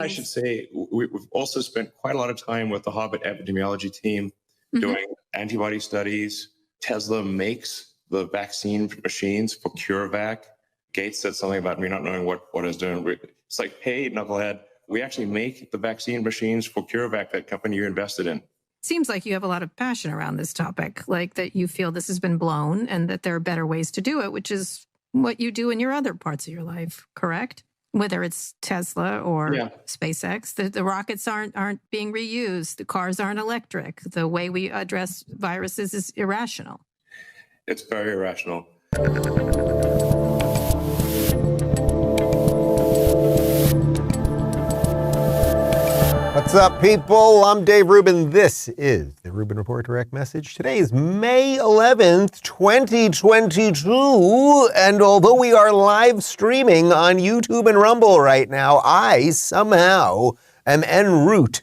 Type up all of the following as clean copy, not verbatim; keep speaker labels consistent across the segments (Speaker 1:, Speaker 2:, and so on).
Speaker 1: I should say we've also spent quite a lot of time with the Hobbit epidemiology team doing antibody studies. Tesla makes the vaccine machines for CureVac. Gates said something about me not knowing what it's doing. It's like, hey, knucklehead, we actually make the vaccine machines for CureVac, that company you invested in.
Speaker 2: Seems like you have a lot of passion around this topic, like that you feel this has been blown and that there are better ways to do it, which is what you do in your other parts of your life, correct? Whether it's Tesla or SpaceX, the rockets aren't being reused. The cars aren't electric. The way we address viruses is irrational.
Speaker 1: It's very irrational.
Speaker 3: What's up, people? I'm Dave Rubin. This is the Rubin Report Direct Message. Today is May 11th, 2022, and although we are live streaming on YouTube and Rumble right now, I somehow am en route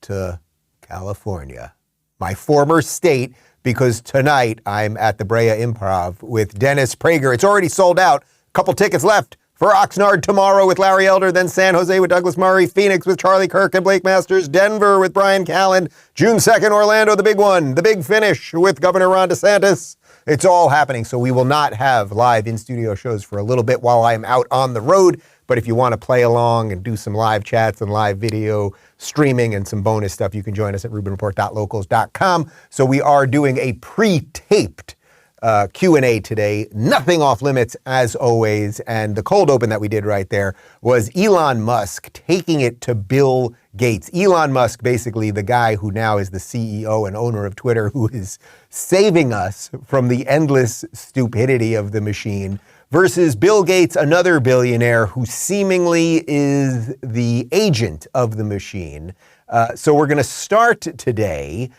Speaker 3: to California, my former state, because tonight I'm at the Brea Improv with Dennis Prager. It's already sold out. A couple tickets left. For Oxnard tomorrow with Larry Elder, then San Jose with Douglas Murray, Phoenix with Charlie Kirk and Blake Masters, Denver with Brian Callen, June 2nd, Orlando, the big one, the big finish with Governor Ron DeSantis. It's all happening, so we will not have live in-studio shows for a little bit while I am out on the road, but if you want to play along and do some live chats and live video streaming and some bonus stuff, you can join us at rubinreport.locals.com. So we are doing a pre-taped Q&A today, nothing off limits as always, and the cold open that we did right there was Elon Musk taking it to Bill Gates. Elon Musk, basically the guy who now is the CEO and owner of Twitter, who is saving us from the endless stupidity of the machine, versus Bill Gates, another billionaire who seemingly is the agent of the machine. So we're going to start today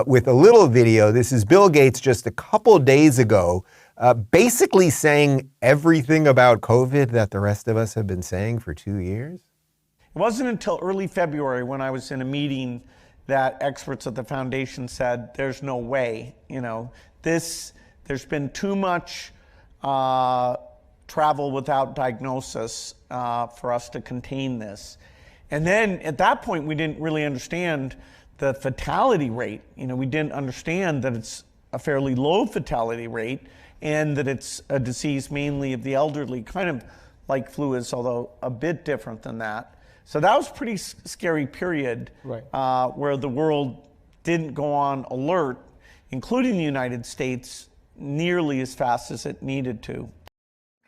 Speaker 3: with a little video. This is Bill Gates just a couple days ago, basically saying everything about COVID that the rest of us have been saying for 2 years.
Speaker 4: It wasn't until early February when I was in a meeting that experts at the foundation said, there's no way, there's been too much travel without diagnosis for us to contain this. And then at that point, we didn't really understand the fatality rate. We didn't understand that it's a fairly low fatality rate and that it's a disease mainly of the elderly, kind of like flu is, although a bit different than that. So that was a pretty scary period, right, where the world didn't go on alert, including the United States, nearly as fast as it needed to.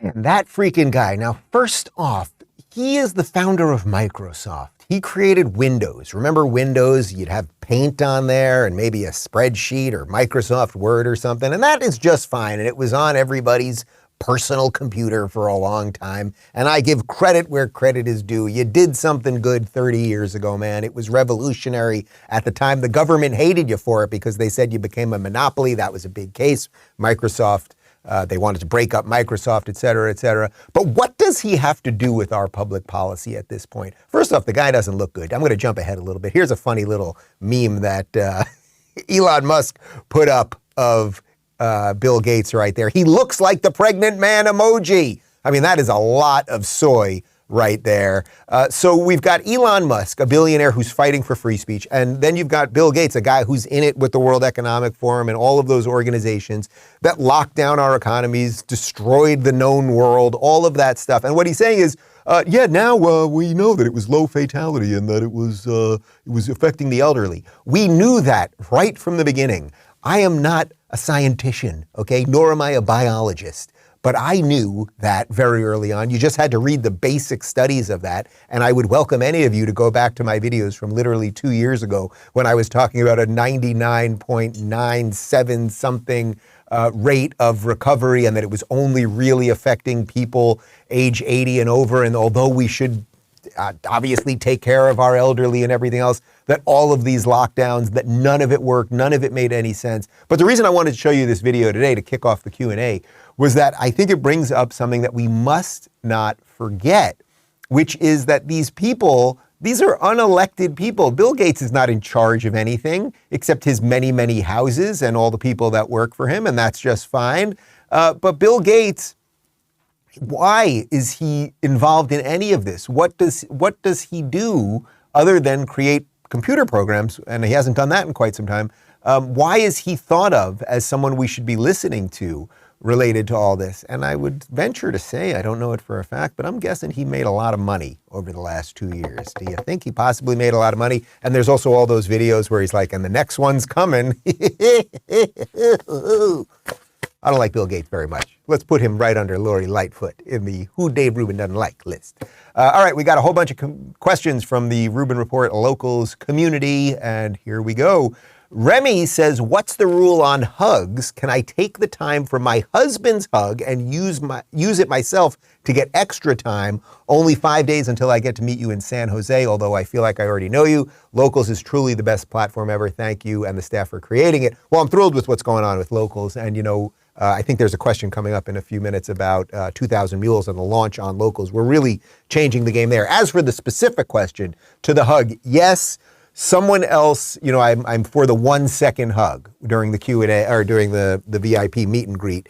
Speaker 3: And that freaking guy. Now, first off, he is the founder of Microsoft. He created Windows. Remember Windows? You'd have Paint on there and maybe a spreadsheet or Microsoft Word or something, and that is just fine. And it was on everybody's personal computer for a long time. And I give credit where credit is due. You did something good 30 years ago, man. It was revolutionary at the time. The government hated you for it because they said you became a monopoly. That was a big case. Microsoft, they wanted to break up Microsoft, et cetera, et cetera. But what does he have to do with our public policy at this point? First off, the guy doesn't look good. I'm going to jump ahead a little bit. Here's a funny little meme that Elon Musk put up of Bill Gates right there. He looks like the pregnant man emoji. I mean, that is a lot of soy right there. So we've got Elon Musk, a billionaire who's fighting for free speech. And then you've got Bill Gates, a guy who's in it with the World Economic Forum and all of those organizations that locked down our economies, destroyed the known world, all of that stuff. And what he's saying is, now we know that it was low fatality and that it was affecting the elderly. We knew that right from the beginning. I am not a scientician, okay, nor am I a biologist. But I knew that very early on. You just had to read the basic studies of that. And I would welcome any of you to go back to my videos from literally 2 years ago when I was talking about a 99.97 something rate of recovery and that it was only really affecting people age 80 and over. And although we should obviously take care of our elderly and everything else, that all of these lockdowns, that none of it worked, none of it made any sense. But the reason I wanted to show you this video today to kick off the Q&A was that I think it brings up something that we must not forget, which is that these people, these are unelected people. Bill Gates is not in charge of anything except his many, many houses and all the people that work for him, and that's just fine. But Bill Gates Why is he involved in any of this? What does he do other than create computer programs? And he hasn't done that in quite some time. Why is he thought of as someone we should be listening to related to all this? And I would venture to say, I don't know it for a fact, but I'm guessing he made a lot of money over the last 2 years. Do you think he possibly made a lot of money? And there's also all those videos where he's like, and the next one's coming. I don't like Bill Gates very much. Let's put him right under Lori Lightfoot in the who Dave Rubin doesn't like list. All right, we got a whole bunch of questions from the Rubin Report Locals community, and here we go. Remy says, what's the rule on hugs? Can I take the time for my husband's hug and use it myself to get extra time? Only 5 days until I get to meet you in San Jose, although I feel like I already know you. Locals is truly the best platform ever. Thank you and the staff for creating it. Well, I'm thrilled with what's going on with Locals, and I think there's a question coming up in a few minutes about 2,000 Mules and the launch on Locals. We're really changing the game there. As for the specific question to the hug, yes, someone else, I'm for the 1 second hug during the Q&A or during the VIP meet and greet.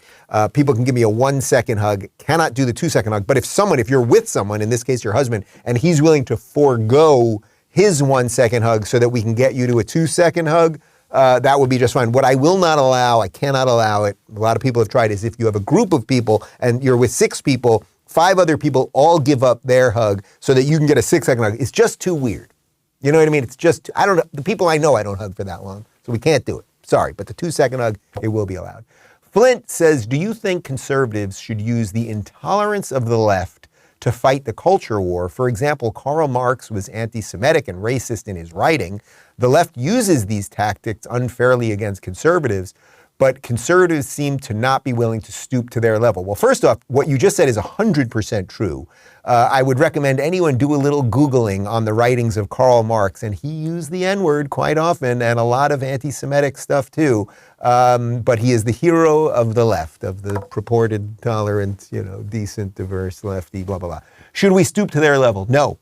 Speaker 3: People can give me a 1 second hug, cannot do the 2 second hug. But if you're with someone, in this case your husband, and he's willing to forego his 1 second hug so that we can get you to a 2 second hug, that would be just fine. What I will not allow, I cannot allow it, a lot of people have tried, is if you have a group of people and you're with 6 people, 5 other people all give up their hug so that you can get a 6 second hug. It's just too weird. You know what I mean? It's just, the people I know I don't hug for that long, so we can't do it. Sorry, but the 2 second hug, it will be allowed. Flint says, do you think conservatives should use the intolerance of the left to fight the culture war? For example, Karl Marx was anti-Semitic and racist in his writing. The left uses these tactics unfairly against conservatives, but conservatives seem to not be willing to stoop to their level. Well, first off, what you just said is 100% true. I would recommend anyone do a little Googling on the writings of Karl Marx, and he used the N-word quite often and a lot of anti-Semitic stuff too. But he is the hero of the left, of the purported tolerant, decent, diverse, lefty, blah, blah, blah. Should we stoop to their level? No.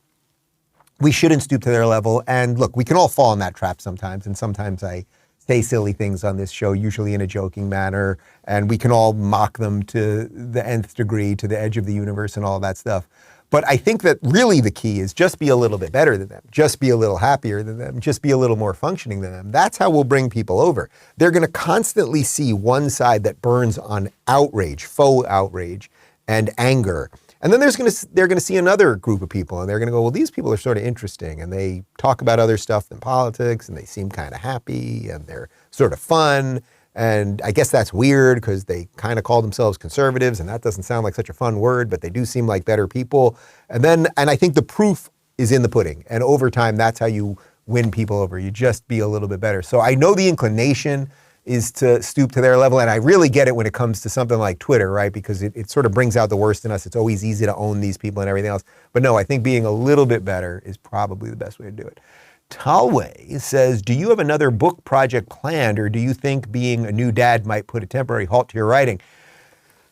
Speaker 3: We shouldn't stoop to their level. And look, we can all fall in that trap sometimes, and sometimes I say silly things on this show, usually in a joking manner, and we can all mock them to the nth degree, to the edge of the universe and all that stuff. But I think that really the key is just be a little bit better than them, just be a little happier than them, just be a little more functioning than them. That's how we'll bring people over. They're going to constantly see one side that burns on outrage, faux outrage, and anger. And then they're going to see another group of people, and they're going to go, well, these people are sort of interesting, and they talk about other stuff than politics, and they seem kind of happy, and they're sort of fun. And I guess that's weird because they kind of call themselves conservatives, and that doesn't sound like such a fun word, but they do seem like better people. And I think the proof is in the pudding. And over time, that's how you win people over. You just be a little bit better. So I know the inclination is to stoop to their level. And I really get it when it comes to something like Twitter, right? Because it sort of brings out the worst in us. It's always easy to own these people and everything else. But no, I think being a little bit better is probably the best way to do it. Talway says, do you have another book project planned, or do you think being a new dad might put a temporary halt to your writing?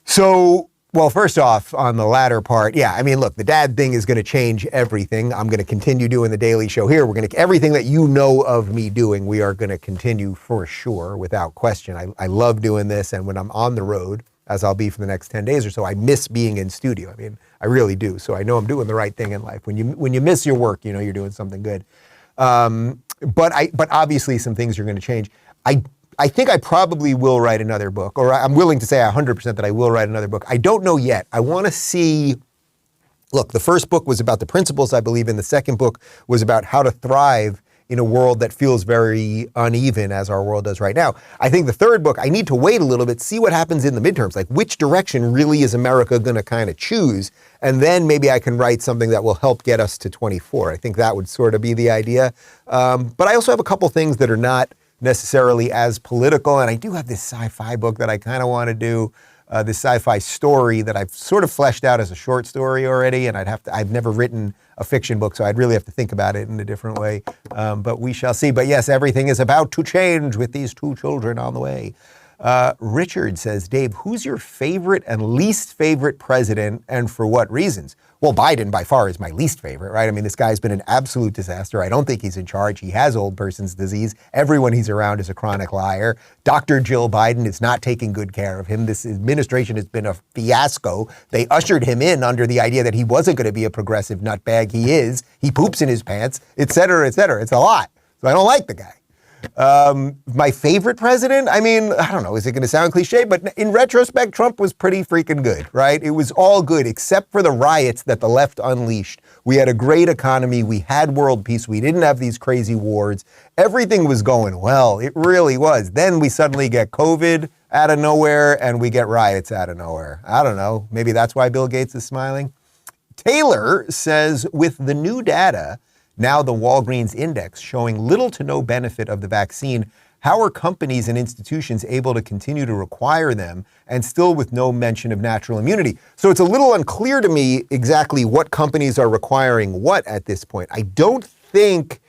Speaker 3: So, well, first off, on the latter part, yeah, I mean, look, the dad thing is going to change everything. I'm going to continue doing the Daily Show here. Everything that you know of me doing, we are going to continue for sure, without question. I love doing this, and when I'm on the road, as I'll be for the next 10 days or so, I miss being in studio. I mean, I really do. So I know I'm doing the right thing in life. When you miss your work, you're doing something good. But obviously some things are going to change. I think I probably will write another book, or I'm willing to say 100% that I will write another book. I don't know yet. I want to see, look, the first book was about the principles I believe in. The second book was about how to thrive in a world that feels very uneven, as our world does right now. I think the third book, I need to wait a little bit, see what happens in the midterms, like which direction really is America going to kind of choose, and then maybe I can write something that will help get us to 24. I think that would sort of be the idea. But I also have a couple things that are not necessarily as political, and I do have this sci-fi book that I kind of want to do, this sci-fi story that I've sort of fleshed out as a short story already, and I've never written a fiction book, so I'd really have to think about it in a different way, but we shall see. But yes, everything is about to change with these 2 children on the way. Richard says, Dave, who's your favorite and least favorite president, and for what reasons? Well, Biden by far is my least favorite, right? I mean, this guy's been an absolute disaster. I don't think he's in charge. He has old person's disease. Everyone he's around is a chronic liar. Dr. Jill Biden is not taking good care of him. This administration has been a fiasco. They ushered him in under the idea that he wasn't going to be a progressive nutbag. He is. He poops in his pants, et cetera, et cetera. It's a lot. So I don't like the guy. My favorite president, I mean, I don't know, is it going to sound cliche? But in retrospect, Trump was pretty freaking good, right? It was all good except for the riots that the left unleashed. We had a great economy. We had world peace. We didn't have these crazy wars. Everything was going well. It really was. Then we suddenly get COVID out of nowhere and we get riots out of nowhere. I don't know. Maybe that's why Bill Gates is smiling. Taylor says, with the new data, now the Walgreens index showing little to no benefit of the vaccine, how are companies and institutions able to continue to require them and still with no mention of natural immunity? So it's a little unclear to me exactly what companies are requiring what at this point. I don't think,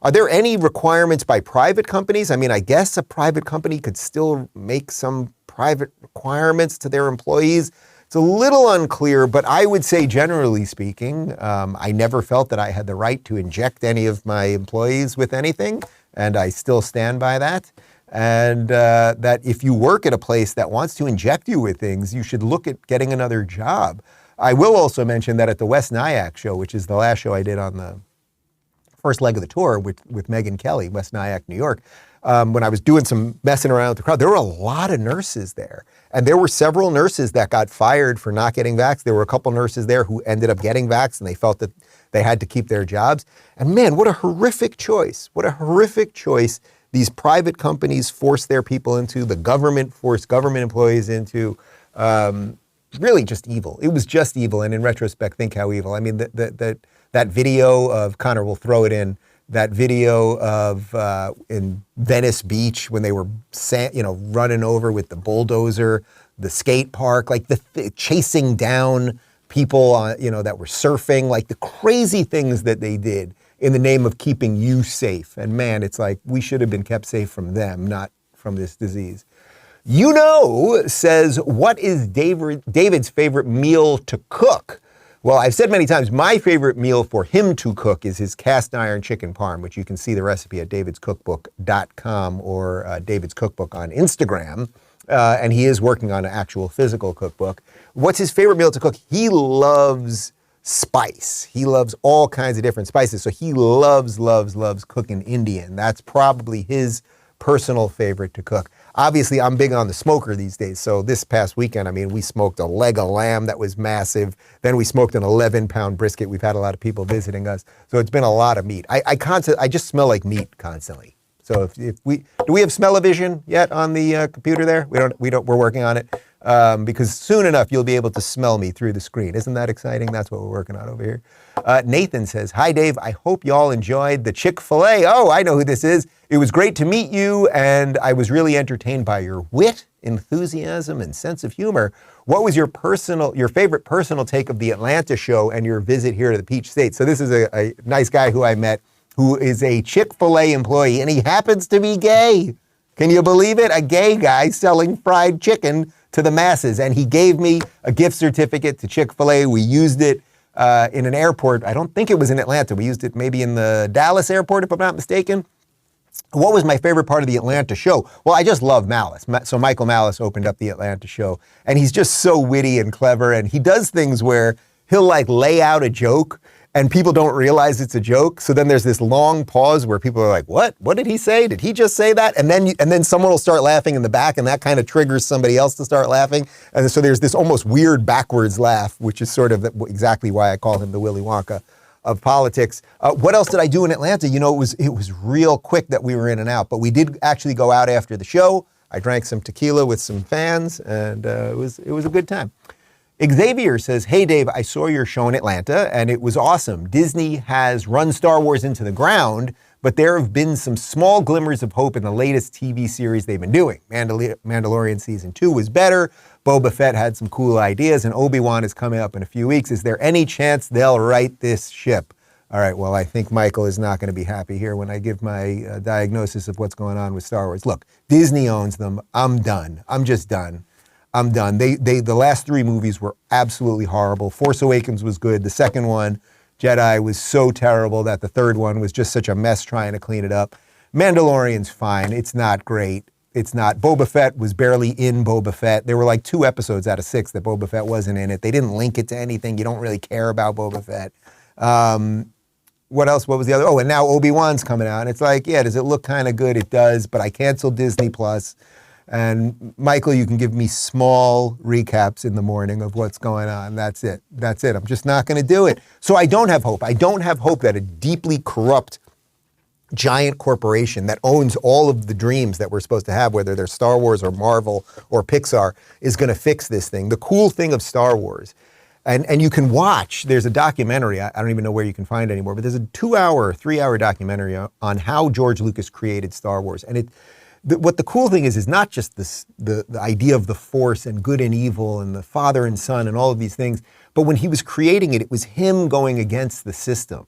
Speaker 3: are there any requirements by private companies? I mean, I guess a private company could still make some private requirements to their employees. It's a little unclear, but I would say generally speaking, I never felt that I had the right to inject any of my employees with anything, and I still stand by that. And that if you work at a place that wants to inject you with things, you should look at getting another job. I will also mention that at the West Nyack show, which is the last show I did on the first leg of the tour with Megyn Kelly, West Nyack, New York, when I was doing some messing around with the crowd, there were a lot of nurses there. And there were several nurses that got fired for not getting vaxxed. There were a couple nurses there who ended up getting vaxxed and they felt that they had to keep their jobs. And man, what a horrific choice. What a horrific choice these private companies force their people into, the government forced government employees into. Really just evil. It was just evil. And in retrospect, think how evil. I mean, that video of, Connor will throw it in, that video of in Venice Beach when they were, running over with the bulldozer, the skate park, like the chasing down people, that were surfing, like the crazy things that they did in the name of keeping you safe. And man, it's like we should have been kept safe from them, not from this disease. Says, what is David's favorite meal to cook? Well, I've said many times, my favorite meal for him to cook is his cast iron chicken parm, which you can see the recipe at davidscookbook.com or David's Cookbook on Instagram. And he is working on an actual physical cookbook. What's his favorite meal to cook? He loves spice. He loves all kinds of different spices. So he loves cooking Indian. That's probably his personal favorite to cook. Obviously, I'm big on the smoker these days. So this past weekend, I mean, we smoked a leg of lamb that was massive. Then we smoked an 11-pound brisket. We've had a lot of people visiting us. So it's been a lot of meat. I just smell like meat constantly. So do we have smell-o-vision yet on the computer there? We're working on it. Because soon enough, you'll be able to smell me through the screen. Isn't that exciting? That's what we're working on over here. Nathan says, hi, Dave. I hope y'all enjoyed the Chick-fil-A. Oh, I know who this is. It was great to meet you, and I was really entertained by your wit, enthusiasm, and sense of humor. What was your favorite personal take of the Atlanta show and your visit here to the Peach State? So this is a nice guy who I met who is a Chick-fil-A employee, and he happens to be gay. Can you believe it? A gay guy selling fried chicken to the masses. And he gave me a gift certificate to Chick-fil-A. We used it in an airport. I don't think it was in Atlanta. We used it maybe in the Dallas airport, if I'm not mistaken. What was my favorite part of the Atlanta show? Well, I just love Malice. So Michael Malice opened up the Atlanta show, and he's just so witty and clever, and he does things where he'll lay out a joke, and people don't realize it's a joke. So then there's this long pause where people are like, what? What did he say? Did he just say that? And then someone will start laughing in the back, and that kind of triggers somebody else to start laughing. And so there's this almost weird backwards laugh, which is sort of exactly why I call him the Willy Wonka of politics. What else did I do in Atlanta? It was real quick that we were in and out, but we did actually go out after the show. I drank some tequila with some fans, and it was a good time. Xavier says, hey, Dave, I saw your show in Atlanta, and it was awesome. Disney has run Star Wars into the ground, but there have been some small glimmers of hope in the latest TV series they've been doing. Mandalorian Season 2 was better. Boba Fett had some cool ideas, and Obi-Wan is coming up in a few weeks. Is there any chance they'll right this ship? All right, well, I think Michael is not going to be happy here when I give my diagnosis of what's going on with Star Wars. Look, Disney owns them. I'm done. I'm just done. I'm done. The last 3 movies were absolutely horrible. Force Awakens was good. The second one, Jedi, was so terrible that the third one was just such a mess trying to clean it up. Mandalorian's fine. It's not great. It's not. Boba Fett was barely in Boba Fett. There were like 2 episodes out of 6 that Boba Fett wasn't in it. They didn't link it to anything. You don't really care about Boba Fett. What else? What was the other? Oh, and now Obi-Wan's coming out. And it's like, yeah, does it look kind of good? It does, but I canceled Disney Plus. And Michael, you can give me small recaps in the morning of what's going on. That's it. That's it. I'm just not going to do it. So I don't have hope. I don't have hope that a deeply corrupt giant corporation that owns all of the dreams that we're supposed to have, whether they're Star Wars or Marvel or Pixar, is going to fix this thing. The cool thing of Star Wars, and you can watch, there's a documentary, I don't even know where you can find it anymore, but there's a 2-hour, 3-hour documentary on how George Lucas created Star Wars. And what the cool thing is not just the idea of the Force and good and evil and the father and son and all of these things, but when he was creating it, it was him going against the system.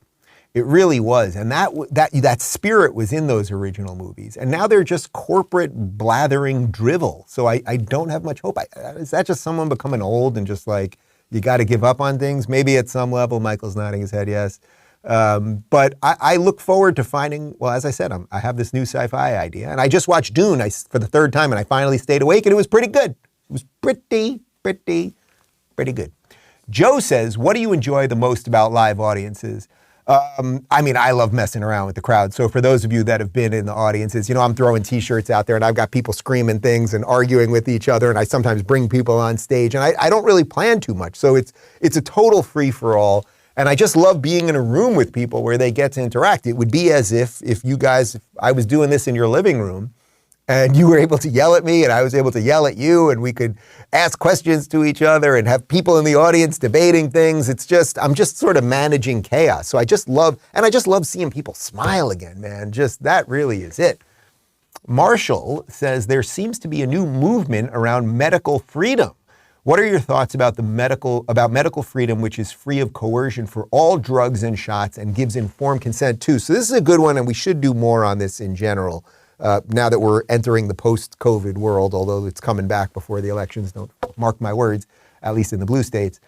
Speaker 3: It really was. And that spirit was in those original movies. And now they're just corporate blathering drivel. So I don't have much hope. Is that just someone becoming old and just like, you got to give up on things? Maybe at some level. Michael's nodding his head yes. But I look forward to finding, well, as I said, I have this new sci-fi idea. And I just watched Dune for the 3rd time, and I finally stayed awake, and it was pretty good. It was pretty good. Joe says, what do you enjoy the most about live audiences? I mean, I love messing around with the crowd. So for those of you that have been in the audiences, I'm throwing t-shirts out there and I've got people screaming things and arguing with each other. And I sometimes bring people on stage and I don't really plan too much. So it's a total free for all. And I just love being in a room with people where they get to interact. It would be as if I was doing this in your living room and you were able to yell at me and I was able to yell at you and we could ask questions to each other and have people in the audience debating things. I'm just sort of managing chaos. So I just love seeing people smile again, man. Just that really is it. Marshall says there seems to be a new movement around medical freedom. What are your thoughts about medical freedom, which is free of coercion for all drugs and shots and gives informed consent too? So this is a good one, and we should do more on this in general. Now that we're entering the post-COVID world, although it's coming back before the elections, don't mark my words, at least in the blue states.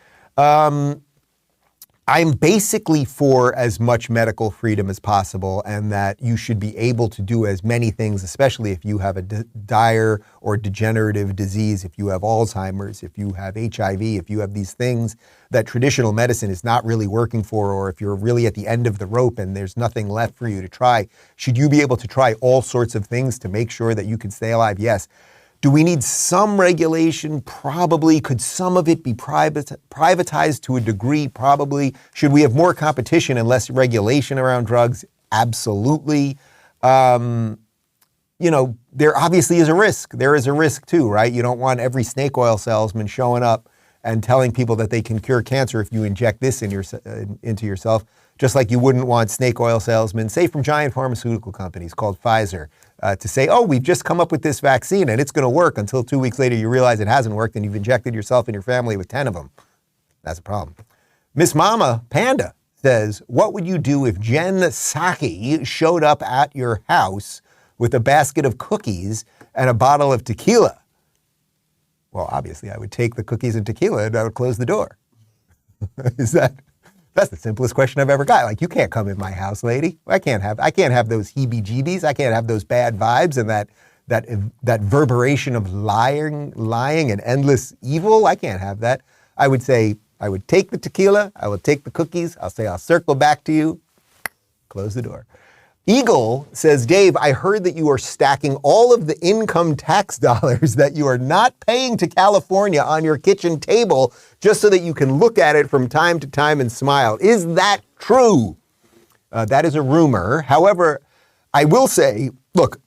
Speaker 3: I'm basically for as much medical freedom as possible and that you should be able to do as many things, especially if you have a dire or degenerative disease, if you have Alzheimer's, if you have HIV, if you have these things that traditional medicine is not really working for, or if you're really at the end of the rope and there's nothing left for you to try, should you be able to try all sorts of things to make sure that you can stay alive? Yes. Do we need some regulation? Probably. Could some of it be privatized to a degree? Probably. Should we have more competition and less regulation around drugs? Absolutely. There obviously is a risk. There is a risk too, right? You don't want every snake oil salesman showing up and telling people that they can cure cancer if you inject this into yourself, just like you wouldn't want snake oil salesmen, say from giant pharmaceutical companies called Pfizer, to say, oh, we've just come up with this vaccine and it's going to work, until 2 weeks later you realize it hasn't worked and you've injected yourself and your family with 10 of them. That's a problem. Miss Mama Panda says, what would you do if Jen Psaki showed up at your house with a basket of cookies and a bottle of tequila? Well, obviously I would take the cookies and tequila and I would close the door. That's the simplest question I've ever got. Like, you can't come in my house, lady. I can't have those heebie-jeebies. I can't have those bad vibes and that reverberation of lying and endless evil. I can't have that. I would say, I would take the tequila. I will take the cookies. I'll say, I'll circle back to you. Close the door. Eagle says, Dave, I heard that you are stacking all of the income tax dollars that you are not paying to California on your kitchen table just so that you can look at it from time to time and smile. Is that true? That is a rumor. However, I will say, look,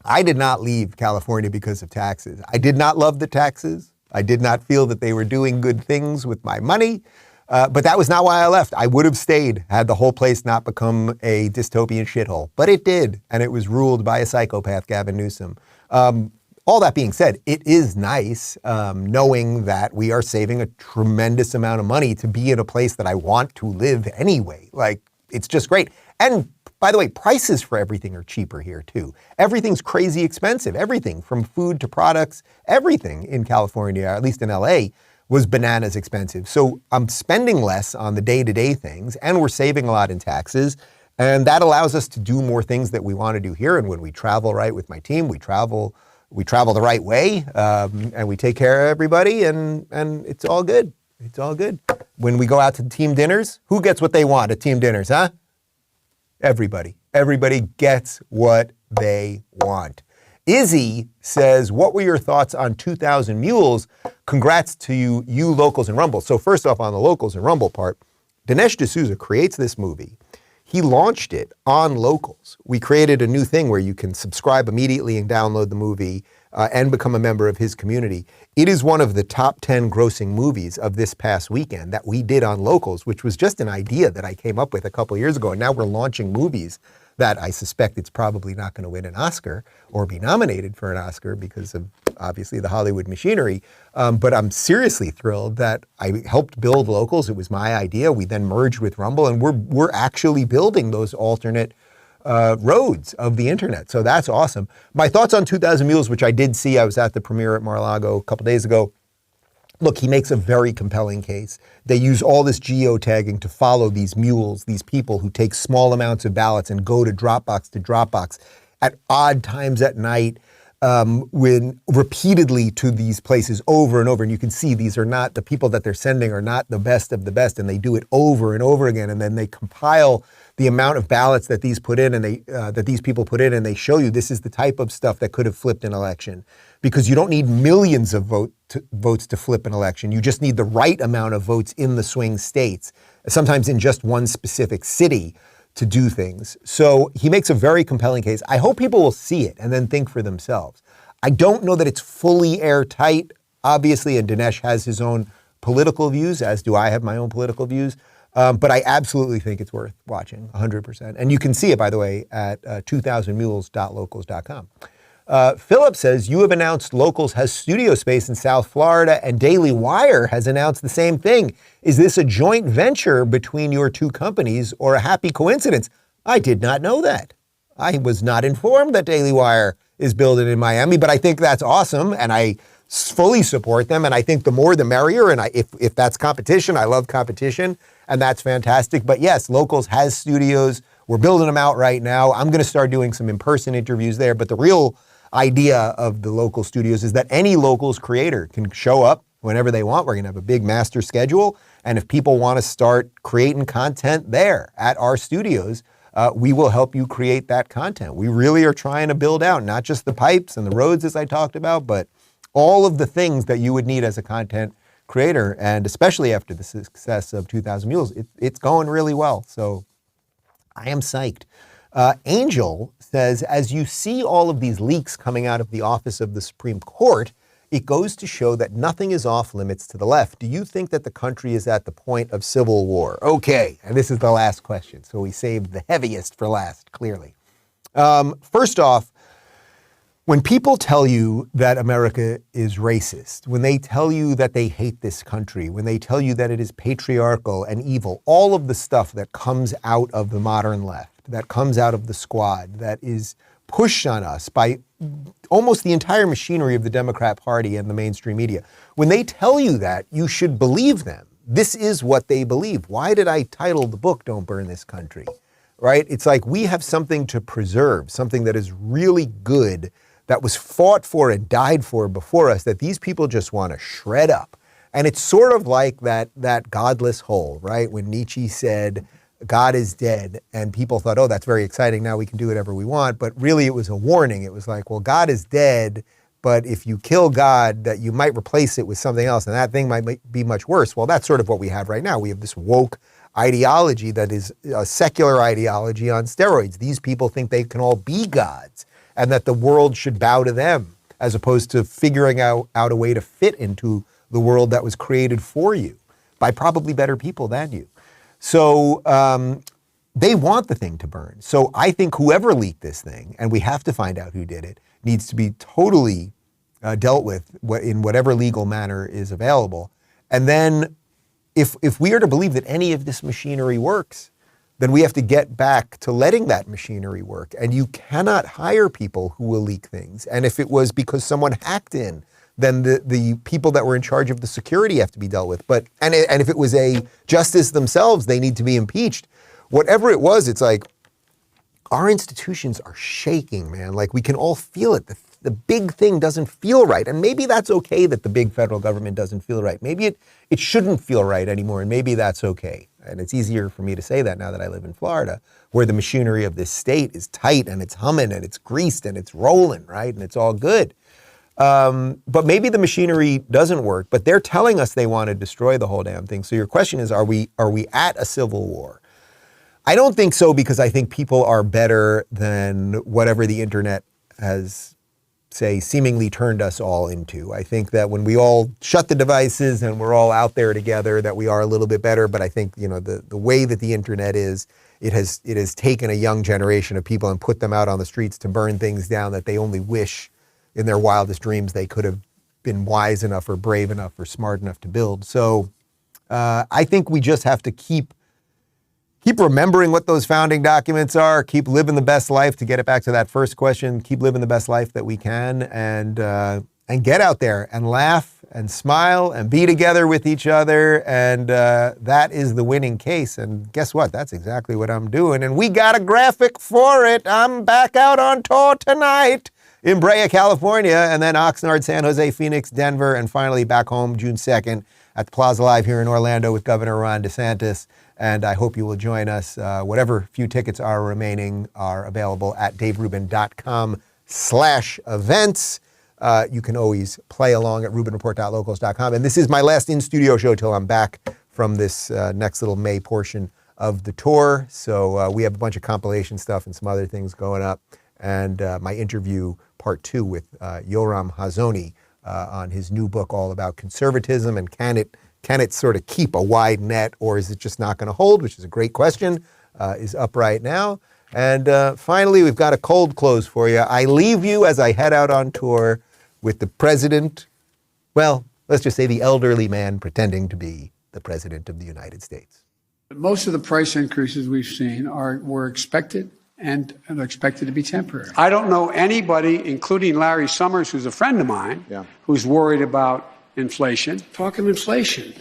Speaker 3: I did not leave California because of taxes. I did not love the taxes. I did not feel that they were doing good things with my money. But that was not why I left. I would have stayed had the whole place not become a dystopian shithole. But it did, and it was ruled by a psychopath, Gavin Newsom. All that being said, it is nice knowing that we are saving a tremendous amount of money to be in a place that I want to live anyway. Like, it's just great. And by the way, prices for everything are cheaper here too. Everything's crazy expensive. Everything from food to products, everything in California, at least in LA, was bananas expensive. So I'm spending less on the day-to-day things, and we're saving a lot in taxes. And that allows us to do more things that we want to do here. And when we travel right with my team, we travel the right way, and we take care of everybody, and it's all good. It's all good. When we go out to team dinners, who gets what they want at team dinners, huh? Everybody. Everybody gets what they want. Izzy says, what were your thoughts on 2000 Mules? Congrats to you locals and Rumble. So first off, on the locals and Rumble part, Dinesh D'Souza creates this movie. He launched it on locals. We created a new thing where you can subscribe immediately and download the movie and become a member of his community. It is one of the top 10 grossing movies of this past weekend that we did on locals, which was just an idea that I came up with a couple years ago. And now we're launching movies that I suspect it's probably not going to win an Oscar or be nominated for an Oscar because of obviously the Hollywood machinery. But I'm seriously thrilled that I helped build locals. It was my idea. We then merged with Rumble, and we're actually building those alternate roads of the internet. So that's awesome. My thoughts on 2000 Mules, which I did see. I was at the premiere at Mar-a-Lago a couple days ago. Look, he makes a very compelling case. They use all this geotagging to follow these mules, these people who take small amounts of ballots and go to Dropbox at odd times at night, when repeatedly to these places over and over. And you can see these are not, the people that they're sending are not the best of the best, and they do it over and over again. And then they compile the amount of ballots that these put in, and that these people put in, and they show you this is the type of stuff that could have flipped an election. Because you don't need millions of votes to flip an election. You just need the right amount of votes in the swing states, sometimes in just one specific city, to do things. So he makes a very compelling case. I hope people will see it and then think for themselves. I don't know that it's fully airtight, obviously, and Dinesh has his own political views, as do I have my own political views. But I absolutely think it's worth watching, 100%. And you can see it, by the way, at 2000mules.locals.com. Philip says, you have announced Locals has studio space in South Florida, and Daily Wire has announced the same thing. Is this a joint venture between your two companies or a happy coincidence? I did not know that. I was not informed that Daily Wire is building in Miami, but I think that's awesome, and I fully support them, and I think the more the merrier, and if that's competition, I love competition, and that's fantastic. But yes, Locals has studios. We're building them out right now. I'm going to start doing some in-person interviews there, but the real idea of the local studios is that any Locals creator can show up whenever they want. We're going to have a big master schedule. And if people want to start creating content there at our studios, we will help you create that content. We really are trying to build out not just the pipes and the roads, as I talked about, but all of the things that you would need as a content creator. And especially after the success of 2000 Mules, it's going really well. So I am psyched. Angel says, as you see all of these leaks coming out of the office of the Supreme Court, it goes to show that nothing is off limits to the left. Do you think that the country is at the point of civil war? Okay, and this is the last question, so we saved the heaviest for last, clearly. First off, when people tell you that America is racist, when they tell you that they hate this country, when they tell you that it is patriarchal and evil, all of the stuff that comes out of the modern left, that comes out of the squad, that is pushed on us by almost the entire machinery of the Democrat Party and the mainstream media. When they tell you that, you should believe them. This is what they believe. Why did I title the book, Don't Burn This Country? Right? It's like we have something to preserve, something that is really good, that was fought for and died for before us, that these people just want to shred up. And it's sort of like that godless whole, right? When Nietzsche said, God is dead, and people thought, oh, that's very exciting, now we can do whatever we want. But really it was a warning. It was like, well, God is dead, but if you kill God, that you might replace it with something else, and that thing might be much worse. Well, that's sort of what we have right now. We have this woke ideology that is a secular ideology on steroids. These people think they can all be gods, and that the world should bow to them, as opposed to figuring out a way to fit into the world that was created for you by probably better people than you. So they want the thing to burn. So I think whoever leaked this thing, and we have to find out who did it, needs to be totally dealt with in whatever legal manner is available. And then if we are to believe that any of this machinery works, then we have to get back to letting that machinery work. And you cannot hire people who will leak things. And if it was because someone hacked in, then the people that were in charge of the security have to be dealt with. And if it was a justice themselves, they need to be impeached. Whatever it was, it's like our institutions are shaking, man. Like we can all feel it. The big thing doesn't feel right. And maybe that's okay that the big federal government doesn't feel right. Maybe it shouldn't feel right anymore. And maybe that's okay. And it's easier for me to say that now that I live in Florida, where the machinery of this state is tight and it's humming and it's greased and it's rolling, right? And it's all good. But maybe the machinery doesn't work, but they're telling us they want to destroy the whole damn thing. So your question is, are we at a civil war? I don't think so, because I think people are better than whatever the internet has, say, seemingly turned us all into. I think that when we all shut the devices and we're all out there together, that we are a little bit better. But I think, the way that the internet is, it has taken a young generation of people and put them out on the streets to burn things down that they only wish in their wildest dreams they could have been wise enough or brave enough or smart enough to build. So I think we just have to keep remembering what those founding documents are, keep living the best life, to get it back to that first question, keep living the best life that we can, and get out there and laugh and smile and be together with each other. And that is the winning case. And guess what? That's exactly what I'm doing. And we got a graphic for it. I'm back out on tour tonight in Brea, California, and then Oxnard, San Jose, Phoenix, Denver, and finally back home June 2nd at the Plaza Live here in Orlando with Governor Ron DeSantis. And I hope you will join us. Whatever few tickets are remaining are available at daverubin.com/events. You can always play along at rubinreport.locals.com. And this is my last in-studio show till I'm back from this next little May portion of the tour. So we have a bunch of compilation stuff and some other things going up. And my interview, part 2, with Yoram Hazony on his new book all about conservatism and can it sort of keep a wide net, or is it just not going to hold, which is a great question, is up right now. And finally, we've got a cold close for you. I leave you as I head out on tour with the president, well, let's just say the elderly man pretending to be the president of the United States.
Speaker 5: Most of the price increases we've seen were expected and are expected to be temporary.
Speaker 6: I don't know anybody, including Larry Summers, who's a friend of mine, who's worried about inflation.
Speaker 5: Talking inflation,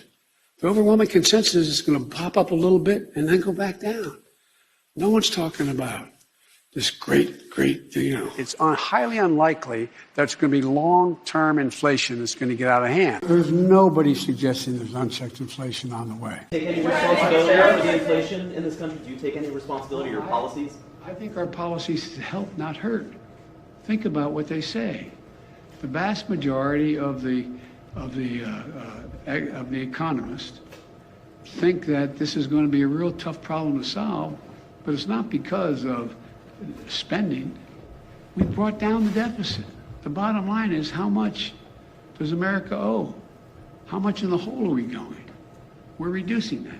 Speaker 5: the overwhelming consensus is going to pop up a little bit and then go back down. No one's talking about this great,
Speaker 6: It's highly unlikely that it's going to be long-term inflation that's going to get out of hand.
Speaker 5: There's nobody suggesting there's unchecked inflation on the way.
Speaker 7: Take any responsibility for the inflation in this country? Do you take any responsibility for your policies?
Speaker 5: I think our policies help, not hurt. Think about what they say. The vast majority of the economists think that this is going to be a real tough problem to solve, but it's not because of spending. We brought down the deficit. The bottom line is, how much does America owe? How much in the hole are we going? We're reducing that.